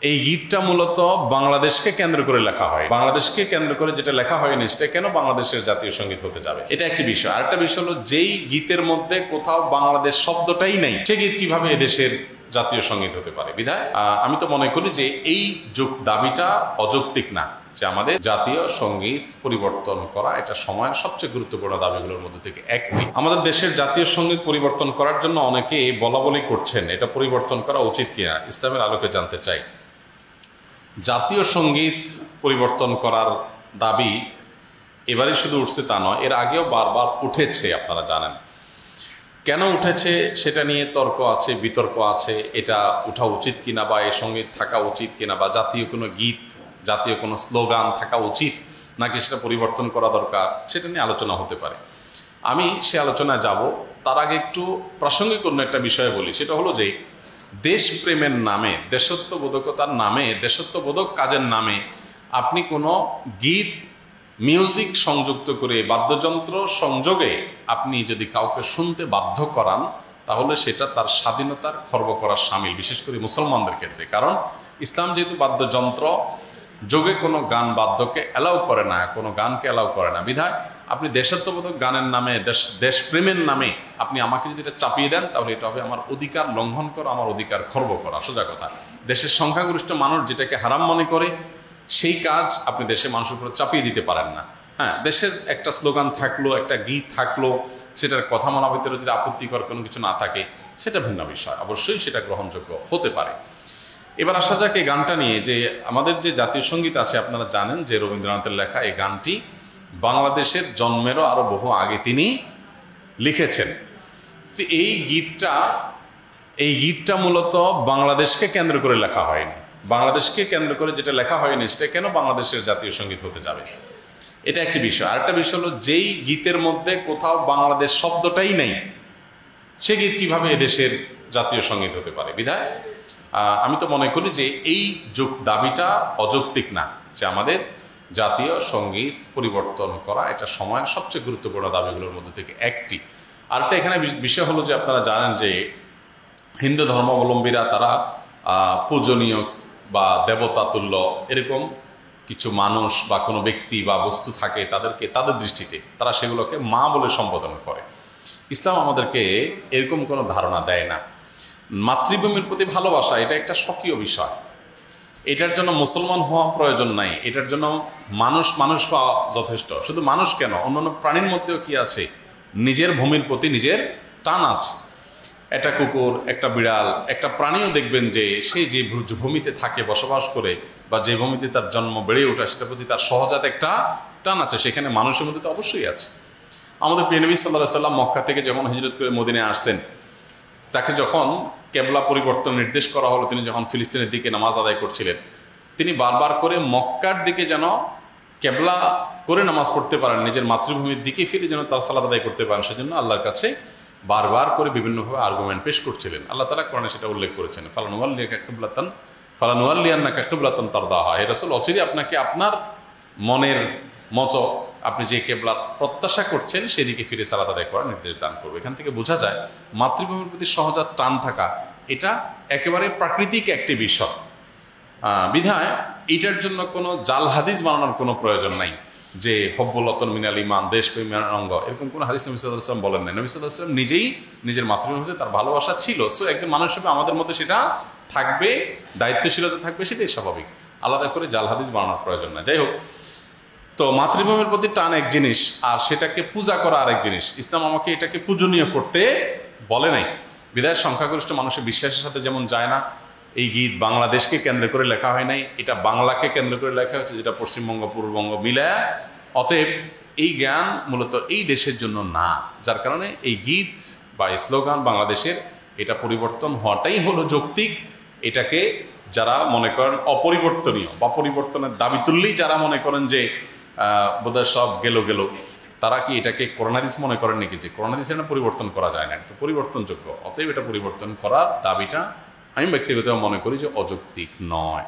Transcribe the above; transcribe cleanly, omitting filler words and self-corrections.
এই গীতটা মূলত বাংলাদেশকে কেন্দ্র করে লেখা হয়। বাংলাদেশকে কেন্দ্র করে যেটা লেখা হয়নি সেটা কেন বাংলাদেশের জাতীয় সঙ্গীত হতে যাবে, এটা একটি বিষয়। আরেকটা বিষয় হলো, যেই গীতের মধ্যে কোথাও বাংলাদেশ শব্দটাই নেই, সে গীত কিভাবে এদেশের জাতীয় সঙ্গীত হতে পারে? বিধায় আমি তো মনে করি যে এই দাবিটা অযৌক্তিক না, যে আমাদের জাতীয় সঙ্গীত পরিবর্তন করা এটা সময়ের সবচেয়ে গুরুত্বপূর্ণ দাবিগুলোর মধ্যে থেকে একটি। আমাদের দেশের জাতীয় সঙ্গীত পরিবর্তন করার জন্য অনেকে বলা বলি করছেন, এটা পরিবর্তন করা উচিত কিনা, ইসলামের আলোকে জানতে চাই। জাতীয় সঙ্গীত পরিবর্তন করার দাবি এবারে শুধু উঠছে তা নয়, এর আগেও বারবার উঠেছে, আপনারা জানেন। কেন উঠেছে সেটা নিয়ে তর্ক আছে, বিতর্ক আছে, এটা উঠা উচিত কিনা বা এই সঙ্গীত থাকা উচিত কিনা, বা জাতীয় কোনো গীত, জাতীয় কোনো স্লোগান থাকা উচিত নাকি সেটা পরিবর্তন করা দরকার, সেটা নিয়ে আলোচনা হতে পারে। আমি সে আলোচনায় যাব, তার আগে একটু প্রাসঙ্গিক অন্য একটা বিষয় বলি। সেটা হলো যে দেশপ্রেমের নামে, দেশত্ববোধকতার নামে, দেশত্ববোধক কাজের নামে আপনি কোনো গীত, মিউজিক সংযুক্ত করে, বাদ্যযন্ত্র সংযোগে আপনি যদি কাউকে শুনতে বাধ্য করান, তাহলে সেটা তার স্বাধীনতার খর্ব করার শামিল, বিশেষ করে মুসলমানদের ক্ষেত্রে। কারণ ইসলাম যেহেতু বাদ্যযন্ত্র যোগে কোনো গান বাদ্যকে অ্যালাউ করে না, কোনো গানকে অ্যালাউ করে না, বিধায় আপনি দেশাত্মবোধক গানের নামে, দেশপ্রেমের নামে আপনি আমাকে যদি এটা চাপিয়ে দেন, তাহলে এটা হবে আমার অধিকার লঙ্ঘন করা, আমার অধিকার খর্ব করা। সোজা কথা, দেশের সংখ্যাগরিষ্ঠ মানুষ যেটাকে হারাম মনে করে, সেই কাজ আপনি দেশের মানুষের উপর চাপিয়ে দিতে পারেন না। হ্যাঁ, দেশের একটা স্লোগান থাকলো, একটা গীত থাকলো, সেটার কথা মানার ভিতরে যদি আপত্তিকর কোনো কিছু না থাকে, সেটা ভিন্ন বিষয়, অবশ্যই সেটা গ্রহণযোগ্য হতে পারে। এবার আসা যাক এই গানটা নিয়ে, যে আমাদের যে জাতীয় সঙ্গীত আছে, আপনারা জানেন যে রবীন্দ্রনাথের লেখা এই গানটি বাংলাদেশের জন্মেরও আরো বহু আগে তিনি লিখেছেন। এই গীতটা মূলত বাংলাদেশকে কেন্দ্র করে লেখা হয়নি। বাংলাদেশকে কেন্দ্র করে যেটা লেখা হয়নি সেটা কেন বাংলাদেশের জাতীয় সঙ্গীত হতে যাবে, এটা একটি বিষয়। আরেকটা বিষয় হলো, যেই গীতের মধ্যে কোথাও বাংলাদেশ শব্দটাই নেই, সে গীত কিভাবে এদেশের জাতীয় সঙ্গীত হতে পারে? বিধায় আমি তো মনে করি যে এই দাবিটা অযৌক্তিক না, যে আমাদের জাতীয় সঙ্গীত পরিবর্তন করা এটা সময়ের সবচেয়ে গুরুত্বপূর্ণ দাবিগুলোর মধ্যে থেকে একটি। আরেকটা এখানে বিষয় হলো যে আপনারা জানেন যে হিন্দু ধর্মাবলম্বীরা তারা পূজনীয় বা দেবতা তুল্য এরকম কিছু মানুষ বা কোনো ব্যক্তি বা বস্তু থাকে, তাদেরকে তাদের দৃষ্টিতে তারা সেগুলোকে মা বলে সম্বোধন করে। ইসলাম আমাদেরকে এরকম কোনো ধারণা দেয় না। মাতৃভূমির প্রতি ভালোবাসা এটা একটা স্বকীয় বিষয়, এটার জন্য মুসলমান হওয়া প্রয়োজন নাই, এটার জন্য মানুষ হওয়া যথেষ্ট। শুধু মানুষ কেন, অন্যান্য প্রাণীর মধ্যেও কি আছে, নিজের ভূমির প্রতি নিজের টান আছে। একটা কুকুর, একটা বিড়াল, একটা প্রাণীও দেখবেন যে সে যে ভূমিতে থাকে, বসবাস করে, বা যে ভূমিতে তার জন্ম বেড়ে ওঠা, সেটার প্রতি তার সহজাত একটা টান আছে। সেখানে মানুষের মধ্যে তো অবশ্যই আছে। আমাদের প্রিয় নবী সাল্লাল্লাহু আলাইহি ওয়াসাল্লাম মক্কা থেকে যখন হিজরত করে মদিনায় আসছেন, তাকে যখন কেবলা পরিবর্তন নির্দেশ করা হলো, তিনি যখন ফিলিস্তিনের দিকে নামাজ আদায় করছিলেন, তিনি বারবার করে মক্কার দিকে যেন কেবলা করে নামাজ পড়তে পারেন, নিজের মাতৃভূমির দিকে ফিরে যেন তার সালাত আদায় করতে পারেন, সেজন্য আল্লাহর কাছে বারবার করে বিভিন্নভাবে আর্গুমেন্ট পেশ করছিলেন। আল্লাহ তাআলা কোরআনে সেটা উল্লেখ করেছেন, ফালানুওয়াল্লিয়ান্নাকা কিবলাতান তারদাহা। হে রাসূল, অচিরে আপনাকে আপনার মনের মতো আপনি যে কেবলার প্রত্যাশা করছেন সেদিকে ফিরে সালাত আদায় করার নির্দেশ দান করবে। এখান থেকে বোঝা যায় মাতৃভূমির প্রতি সহজাত টান থাকা এটা একেবারে প্রাকৃতিক একটি বিষয়। বিধায় এটার জন্য কোনো জাল হাদিস বানানোর কোনো প্রয়োজন নাই, যে হব্বুল্লাতন মিনাল ইমান, দেশপ্রেমের অঙ্গ, এরকম কোনো হাদিস নবী সাল্লাল্লাহু আলাইহি ওয়াসাল্লাম বলেন নাই। নবী সাল্লাল্লাহু আলাইহি ওয়াসাল্লাম নিজেই নিজের মাতৃভূমিতে তার ভালোবাসা ছিল। সো একজন মানুষ হিসেবে আমাদের মধ্যে সেটা থাকবে, দায়িত্বশীলতা থাকবে, সেটাই স্বাভাবিক। আলাদা করে জাল হাদিস বানানোর প্রয়োজন না। যাই হোক, তো মাতৃভূমির প্রতি টান এক জিনিস, আর সেটাকে পূজা করা আরেক জিনিস। ইসলাম আমাকে এটাকে পূজনীয় করতে বলে নাই। বিধায় সংখ্যাগরিষ্ঠ মানুষের বিশ্বাসের সাথে যেমন যায় না, এই গীত বাংলাদেশকে কেন্দ্র করে লেখা হয় নাই, এটা বাংলাকে কেন্দ্র করে লেখা হচ্ছে, যেটা পশ্চিমবঙ্গ পূর্ববঙ্গ মিলায়। অতএব এই জ্ঞান মূলত এই দেশের জন্য না, যার কারণে এই গীত বা স্লোগান বাংলাদেশের এটা পরিবর্তন হওয়াটাই হলো যৌক্তিক। এটাকে যারা মনে করেন অপরিবর্তনীয় বা পরিবর্তনের দাবি তুললেই যারা মনে করেন যে বোধহয় সব গেল, তারা কি এটাকে কোরআন হাদিস মনে করেন নাকি, যে কোরআন হাদিস এটা পরিবর্তন করা যায় না, এটা তো পরিবর্তনযোগ্য। অতএব এটা পরিবর্তন করার দাবিটা আমি ব্যক্তিগতভাবে মনে করি যে অযৌক্তিক নয়।